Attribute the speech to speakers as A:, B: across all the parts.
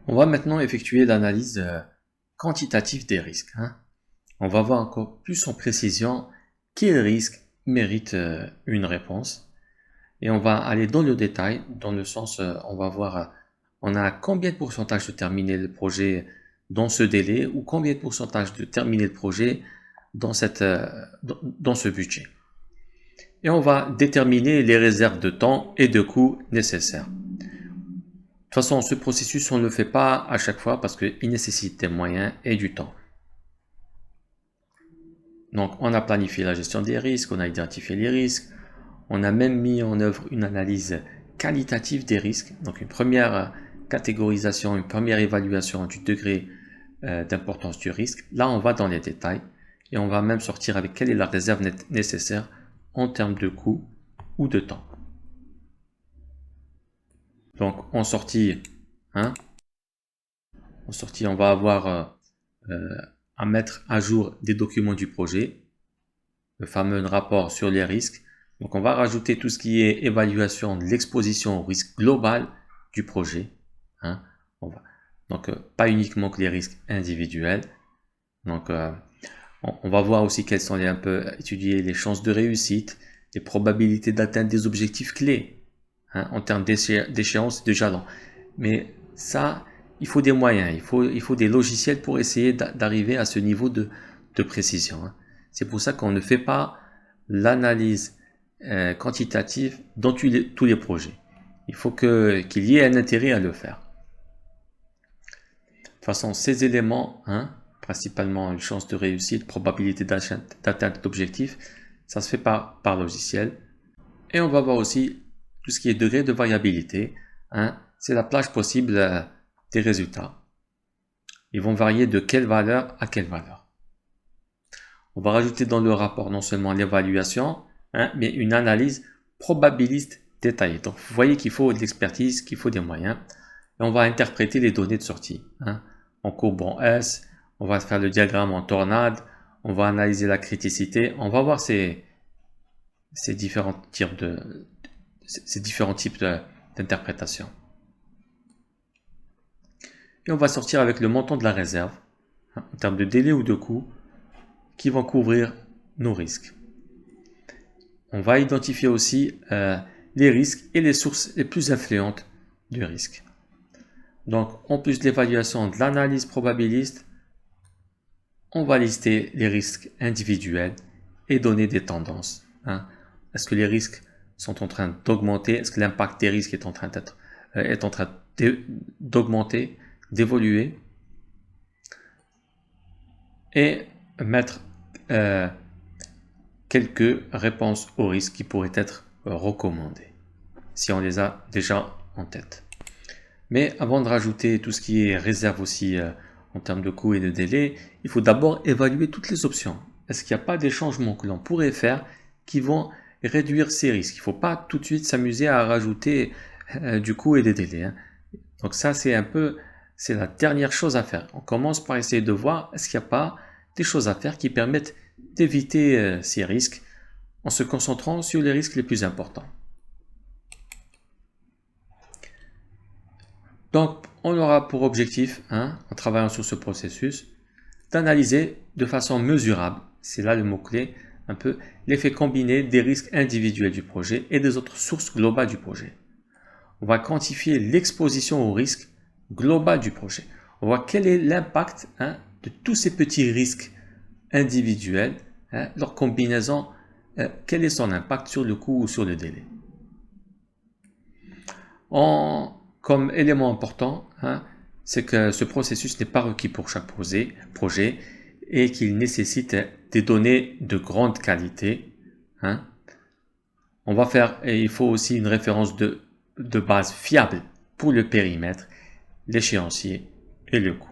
A: On va maintenant effectuer l'analyse quantitative des risques. On va voir encore plus en précision quels risques méritent une réponse. Et on va aller dans le détail, dans le sens, on va voir, on a combien de pourcentage de terminer le projet dans ce délai ou combien de pourcentage de terminer le projet dans ce budget. Et on va déterminer les réserves de temps et de coûts nécessaires. De toute façon, ce processus, on ne le fait pas à chaque fois parce qu'il nécessite des moyens et du temps. Donc, on a planifié la gestion des risques, on a identifié les risques, on a même mis en œuvre une analyse qualitative des risques, donc une première catégorisation, une première évaluation du degré d'importance du risque. Là, on va dans les détails et on va même sortir avec quelle est la réserve nécessaire en termes de coût ou de temps. Donc, en sortie, on va avoir à mettre à jour des documents du projet, le fameux rapport sur les risques. Donc, on va rajouter tout ce qui est évaluation de l'exposition au risque global du projet. Donc, pas uniquement que les risques individuels. Donc, on va voir aussi quelles sont étudier les chances de réussite, les probabilités d'atteindre des objectifs clés, en termes d'échéance et de jalons. Mais ça, il faut des moyens, il faut des logiciels pour essayer d'arriver à ce niveau de précision. C'est pour ça qu'on ne fait pas l'analyse quantitative dans tous les projets. Il faut qu'il y ait un intérêt à le faire. De toute façon, ces éléments, principalement une chance de réussite, probabilité d'atteinte d'objectifs, ça se fait par logiciel. Et on va voir aussi tout ce qui est degré de variabilité. C'est la plage possible des résultats. Ils vont varier de quelle valeur à quelle valeur. On va rajouter dans le rapport non seulement l'évaluation, mais une analyse probabiliste détaillée. Donc vous voyez qu'il faut de l'expertise, qu'il faut des moyens. Et on va interpréter les données de sortie. En courbe en S, on va faire le diagramme en tornade, on va analyser la criticité, on va voir ces différents types d'interprétation. Et on va sortir avec le montant de la réserve, en termes de délai ou de coût, qui vont couvrir nos risques. On va identifier aussi les risques et les sources les plus influentes du risque. Donc, en plus de l'évaluation de l'analyse probabiliste, on va lister les risques individuels et donner des tendances. Est-ce que les risques sont en train d'augmenter? Est-ce que l'impact des risques est en train d'augmenter, d'évoluer? Et mettre quelques réponses aux risques qui pourraient être recommandées, si on les a déjà en tête. Mais avant de rajouter tout ce qui est réserve aussi en termes de coût et de délai, il faut d'abord évaluer toutes les options. Est-ce qu'il n'y a pas des changements que l'on pourrait faire qui vont réduire ces risques? Il ne faut pas tout de suite s'amuser à rajouter du coût et des délais. Donc ça, c'est la dernière chose à faire. On commence par essayer de voir est-ce qu'il n'y a pas des choses à faire qui permettent d'éviter ces risques en se concentrant sur les risques les plus importants. Donc, on aura pour objectif, en travaillant sur ce processus, d'analyser de façon mesurable, c'est là le mot-clé, un peu l'effet combiné des risques individuels du projet et des autres sources globales du projet. On va quantifier l'exposition au risque global du projet. On voit quel est l'impact de tous ces petits risques individuels, leur combinaison, quel est son impact sur le coût ou sur le délai. Comme élément important, c'est que ce processus n'est pas requis pour chaque projet et qu'il nécessite des données de grande qualité. On va faire, et il faut aussi une référence de base fiable pour le périmètre, l'échéancier et le coût.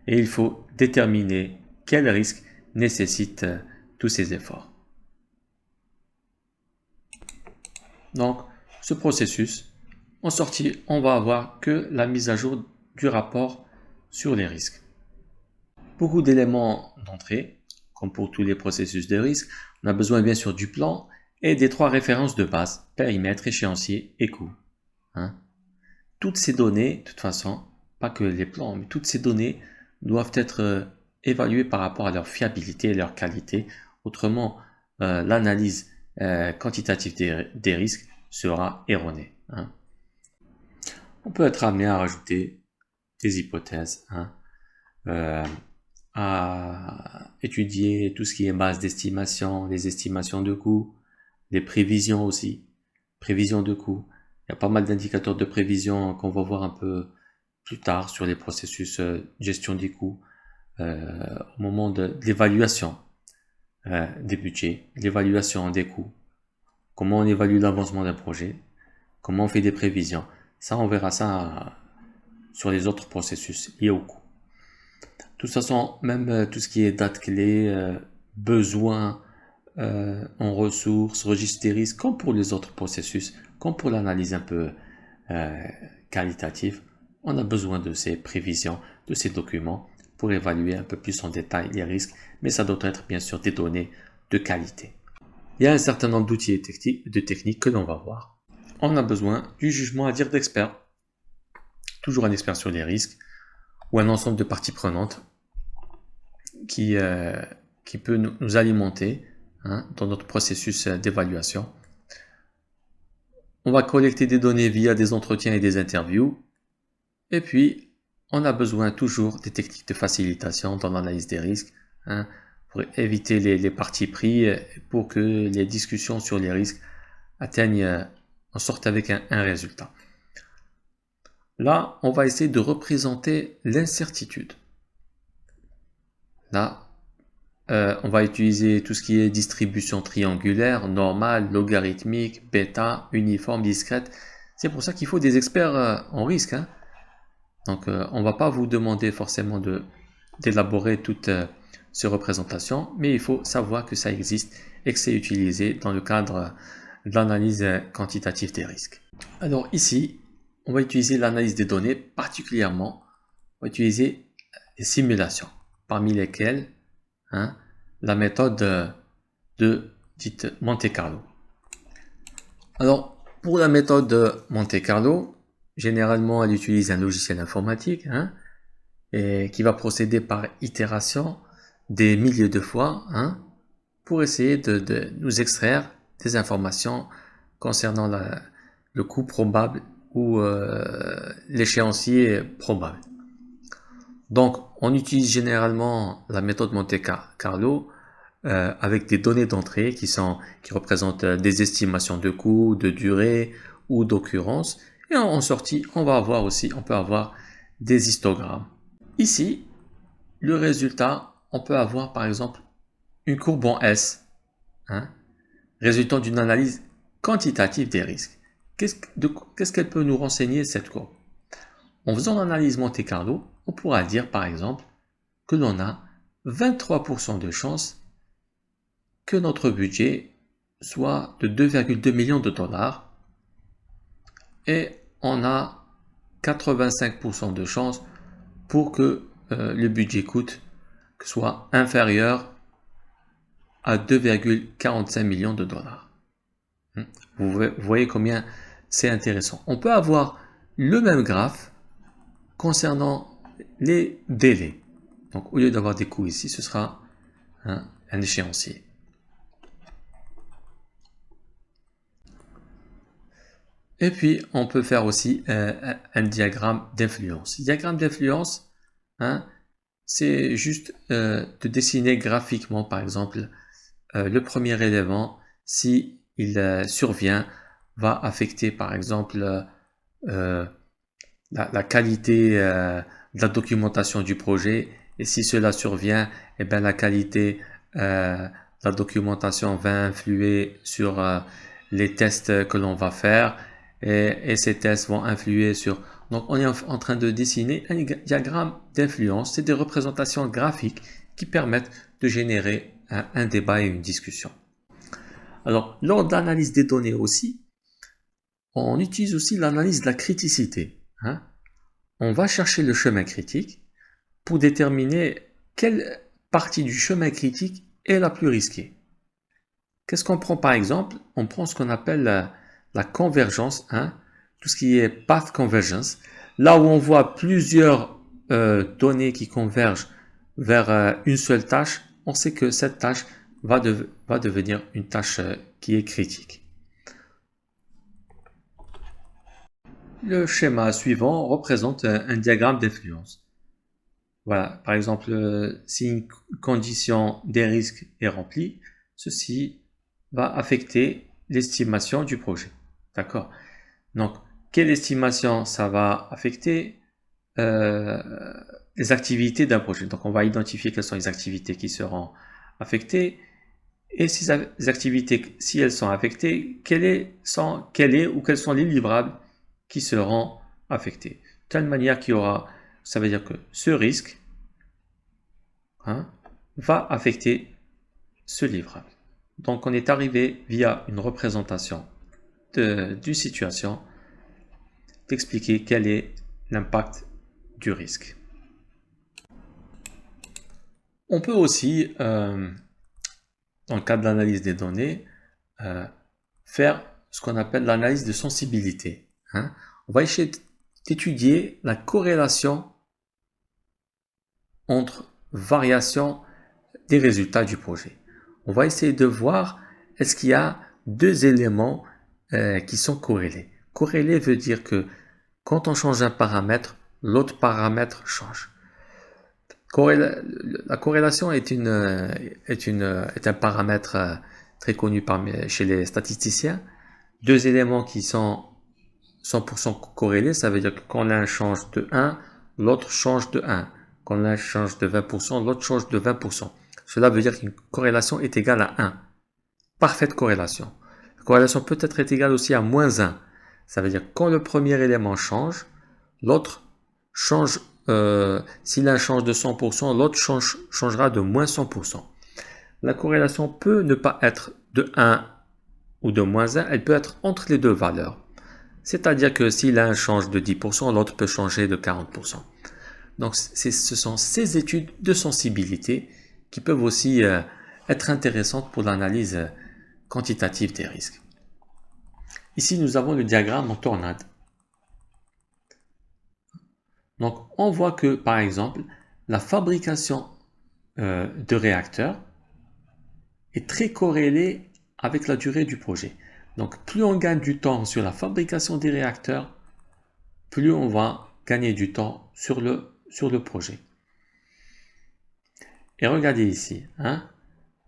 A: Et il faut déterminer quel risque nécessite tous ces efforts. Donc, ce processus, en sortie, on va avoir que la mise à jour du rapport sur les risques. Beaucoup d'éléments d'entrée, comme pour tous les processus de risque, on a besoin bien sûr du plan et des 3 références de base, périmètre, échéancier et coût. Toutes ces données, de toute façon, pas que les plans, mais toutes ces données doivent être évaluées par rapport à leur fiabilité et leur qualité. Autrement, l'analyse quantitative des risques sera erronée. Hein. On peut être amené à rajouter des hypothèses, hein, à étudier tout ce qui est base d'estimation, les estimations de coûts, les prévisions aussi, prévisions de coûts. Il y a pas mal d'indicateurs de prévision qu'on va voir un peu plus tard sur les processus de gestion des coûts, au moment de l'évaluation des budgets, l'évaluation des coûts, comment on évalue l'avancement d'un projet, comment on fait des prévisions. Ça, on verra ça sur les autres processus liés au coût. De toute façon, même tout ce qui est date clé, besoin en ressources, registre des risques, comme pour les autres processus, comme pour l'analyse un peu qualitative, on a besoin de ces prévisions, de ces documents pour évaluer un peu plus en détail les risques, mais ça doit être bien sûr des données de qualité. Il y a un certain nombre d'outils et de techniques que l'on va voir. On a besoin du jugement à dire d'expert, toujours un expert sur les risques, ou un ensemble de parties prenantes qui peut nous alimenter, hein, dans notre processus d'évaluation. On va collecter des données via des entretiens et des interviews. Et puis, on a besoin toujours des techniques de facilitation dans l'analyse des risques, hein, pour éviter les partis pris, pour que les discussions sur les risques en sortent avec un résultat. Là, on va essayer de représenter l'incertitude. Là, on va utiliser tout ce qui est distribution triangulaire, normale, logarithmique, bêta, uniforme, discrète. C'est pour ça qu'il faut des experts en risque. Hein. Donc, on ne va pas vous demander forcément d'élaborer toutes ces représentations, mais il faut savoir que ça existe et que c'est utilisé dans le cadre de l'analyse quantitative des risques. Alors ici, on va utiliser l'analyse des données, particulièrement, on va utiliser les simulations, parmi lesquelles la méthode dite Monte Carlo. Alors, pour la méthode de Monte Carlo, généralement, elle utilise un logiciel informatique et qui va procéder par itération des milliers de fois pour essayer de nous extraire des informations concernant le coût probable ou l'échéancier probable. Donc, on utilise généralement la méthode Monte Carlo avec des données d'entrée qui représentent des estimations de coûts, de durée ou d'occurrence. Et en sortie, on peut avoir des histogrammes. Ici, le résultat, on peut avoir par exemple une courbe en S, résultant d'une analyse quantitative des risques. Qu'est-ce qu'elle peut nous renseigner, cette courbe? En faisant l'analyse Monte Carlo, on pourra dire par exemple que l'on a 23% de chances que notre budget soit de 2,2 millions de dollars et on a 85% de chances pour que le budget coûte soit inférieur à 2,45 millions de dollars. Vous voyez combien c'est intéressant. On peut avoir le même graphe concernant les délais. Donc au lieu d'avoir des coûts ici, ce sera un échéancier. Et puis on peut faire aussi un diagramme d'influence. Diagramme d'influence, c'est juste de dessiner graphiquement, par exemple, le premier élément, si il survient, va affecter, par exemple, la qualité de la documentation du projet. Et si cela survient, eh bien, la qualité de la documentation va influer sur les tests que l'on va faire. Et ces tests vont influer sur... Donc, on est en train de dessiner un diagramme d'influence. C'est des représentations graphiques qui permettent de générer un débat et une discussion. Alors, lors de l'analyse des données aussi, on utilise aussi l'analyse de la criticité. On va chercher le chemin critique pour déterminer quelle partie du chemin critique est la plus risquée. Qu'est-ce qu'on prend par exemple? On prend ce qu'on appelle la convergence, tout ce qui est path convergence. Là où on voit plusieurs données qui convergent vers une seule tâche, on sait que cette tâche va devenir une tâche qui est critique. Le schéma suivant représente un diagramme d'influence. Voilà, par exemple, si une condition des risques est remplie, ceci va affecter l'estimation du projet. D'accord? Donc, quelle estimation ça va affecter les activités d'un projet. Donc, on va identifier quelles sont les activités qui seront affectées. Et ces activités, si elles sont affectées, quels sont les livrables qui seront affectés. De telle manière qu'il y aura, ça veut dire que ce risque va affecter ce livrable. Donc, on est arrivé via une représentation d'une situation d'expliquer quel est l'impact du risque. On peut aussi, dans le cadre de l'analyse des données, faire ce qu'on appelle l'analyse de sensibilité. On va essayer d'étudier la corrélation entre variation des résultats du projet. On va essayer de voir est-ce qu'il y a deux éléments qui sont corrélés. Corrélé veut dire que quand on change un paramètre, l'autre paramètre change. La corrélation est un paramètre très connu chez les statisticiens. Deux éléments qui sont 100% corrélés, ça veut dire que quand l'un change de 1, l'autre change de 1. Quand l'un change de 20%, l'autre change de 20%. Cela veut dire qu'une corrélation est égale à 1. Parfaite corrélation. La corrélation peut être égale aussi à moins 1. Ça veut dire que quand le premier élément change, l'autre change. Si l'un change de 100%, l'autre changera de moins 100%. La corrélation peut ne pas être de 1 ou de moins 1, elle peut être entre les deux valeurs. C'est-à-dire que si l'un change de 10%, l'autre peut changer de 40%. Donc, ce sont ces études de sensibilité qui peuvent aussi être intéressantes pour l'analyse quantitative des risques. Ici, nous avons le diagramme en tornade. Donc, on voit que, par exemple, la fabrication de réacteurs est très corrélée avec la durée du projet. Donc, plus on gagne du temps sur la fabrication des réacteurs, plus on va gagner du temps sur le projet. Et regardez ici,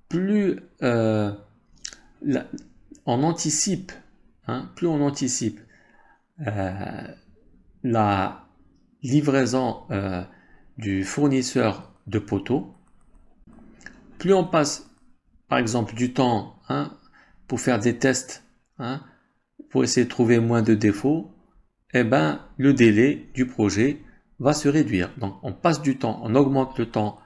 A: plus on anticipe, la livraison du fournisseur de poteaux, plus on passe par exemple du temps pour faire des tests, pour essayer de trouver moins de défauts, eh ben, le délai du projet va se réduire. Donc on passe du temps, on augmente le temps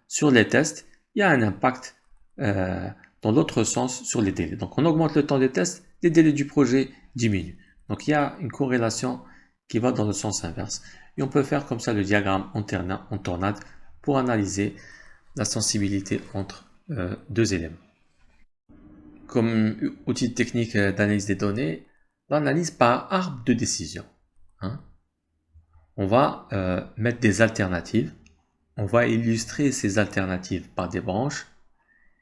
A: sur les tests, il y a un impact dans l'autre sens sur les délais. Donc on augmente le temps des tests, les délais du projet diminuent. Donc il y a une corrélation qui va dans le sens inverse. Et on peut faire comme ça le diagramme en tornade pour analyser la sensibilité entre deux éléments. Comme outil technique d'analyse des données, l'analyse par arbre de décision. On va mettre des alternatives. On va illustrer ces alternatives par des branches.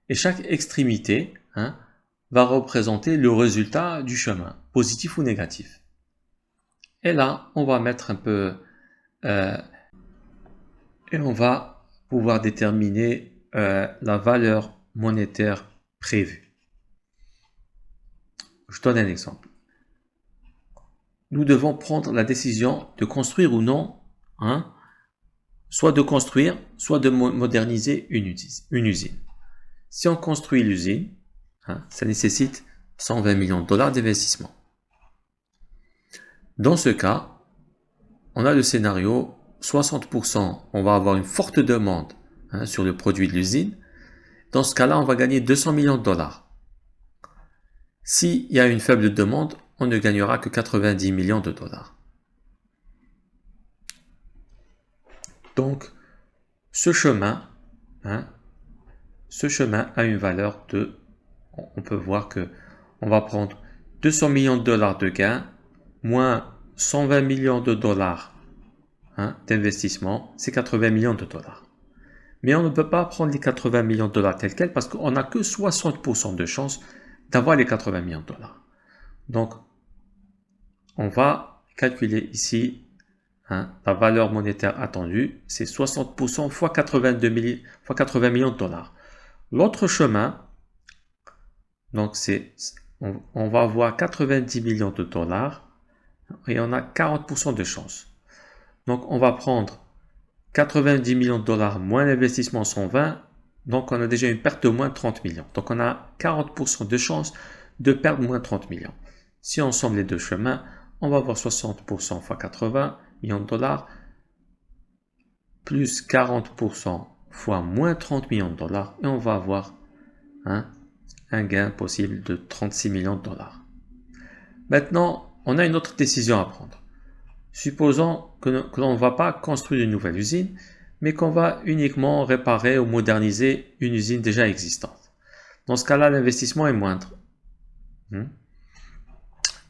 A: Et chaque extrémité va représenter le résultat du chemin, positif ou négatif. Et là, on va mettre un peu... et on va pouvoir déterminer la valeur monétaire prévue. Je donne un exemple. Nous devons prendre la décision de construire ou non, soit de construire, soit de moderniser une usine. Si on construit l'usine, ça nécessite 120 millions de dollars d'investissement. Dans ce cas, on a le scénario 60%, on va avoir une forte demande sur le produit de l'usine. Dans ce cas-là, on va gagner 200 millions de dollars. S'il y a une faible demande, on ne gagnera que 90 millions de dollars. Donc, ce chemin a une valeur de... On peut voir que on va prendre 200 millions de dollars de gains, moins 120 millions de dollars d'investissement, c'est 80 millions de dollars. Mais on ne peut pas prendre les 80 millions de dollars tels quels parce qu'on n'a que 60% de chance d'avoir les 80 millions de dollars. Donc, on va calculer ici la valeur monétaire attendue, c'est 60% fois 80 millions de dollars. L'autre chemin, donc on va avoir 90 millions de dollars et on a 40% de chance. Donc, on va prendre 90 millions de dollars moins l'investissement 120, donc on a déjà une perte de moins 30 millions. Donc, on a 40% de chance de perdre moins 30 millions. Si on somme les deux chemins, on va avoir 60% fois 80 millions de dollars plus 40% fois moins 30 millions de dollars et on va avoir un gain possible de 36 millions de dollars. Maintenant, on a une autre décision à prendre. Supposons que l'on ne va pas construire une nouvelle usine, mais qu'on va uniquement réparer ou moderniser une usine déjà existante. Dans ce cas-là, l'investissement est moindre.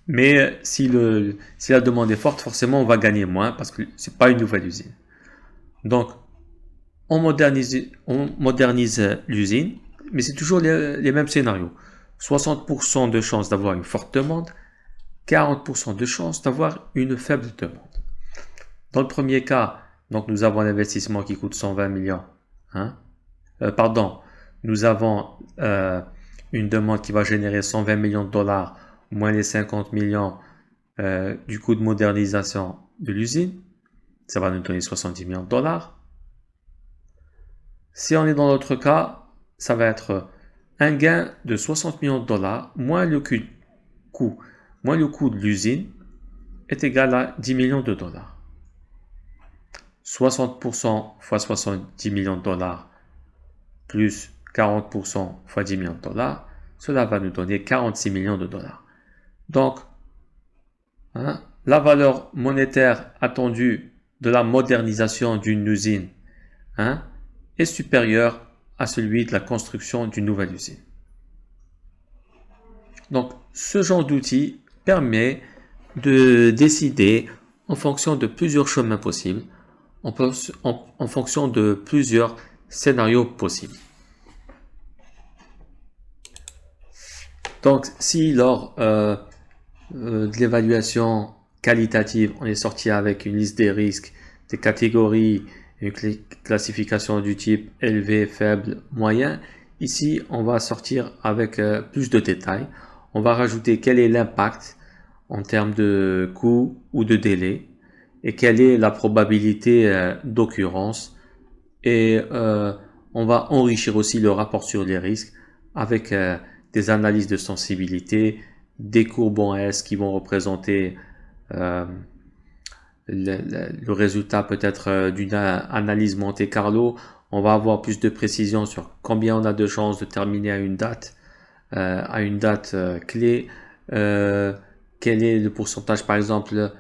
A: Mais si la demande est forte, forcément, on va gagner moins parce que ce n'est pas une nouvelle usine. Donc, on modernise l'usine, mais c'est toujours les mêmes scénarios. 60% de chance d'avoir une forte demande, 40% de chance d'avoir une faible demande. Dans le premier cas, donc nous avons un investissement qui coûte 120 millions. Nous avons une demande qui va générer 120 millions de dollars moins les 50 millions du coût de modernisation de l'usine. Ça va nous donner 70 millions de dollars. Si on est dans l'autre cas, ça va être un gain de 60 millions de dollars moins le coût de l'usine est égal à 10 millions de dollars. 60% fois 70 millions de dollars plus 40% fois 10 millions de dollars, cela va nous donner 46 millions de dollars. Donc, la valeur monétaire attendue de la modernisation d'une usine est supérieure à celui de la construction d'une nouvelle usine. Donc, ce genre d'outil permet de décider en fonction de plusieurs chemins possibles, en fonction de plusieurs scénarios possibles. Donc, si lors de l'évaluation qualitative, on est sorti avec une liste des risques, des catégories, une classification du type élevé, faible, moyen, ici, on va sortir avec plus de détails. On va rajouter quel est l'impact en termes de coût ou de délai et quelle est la probabilité d'occurrence. Et on va enrichir aussi le rapport sur les risques avec des analyses de sensibilité, des courbes en S qui vont représenter le résultat peut-être d'une analyse Monte Carlo. On va avoir plus de précision sur combien on a de chances de terminer à une date clé, quel est le pourcentage par exemple,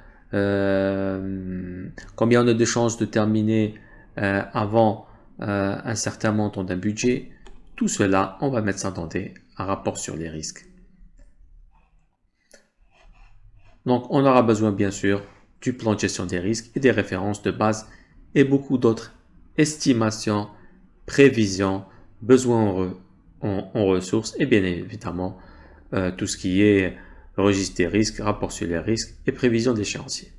A: combien on a de chances de terminer avant un certain montant d'un budget. Tout cela, on va mettre ça dans un rapport sur les risques. Donc, on aura besoin bien sûr du plan de gestion des risques et des références de base et beaucoup d'autres estimations, prévisions, besoins en ressources et bien évidemment tout ce qui est registre des risques, rapport sur les risques et prévision d'échéancier.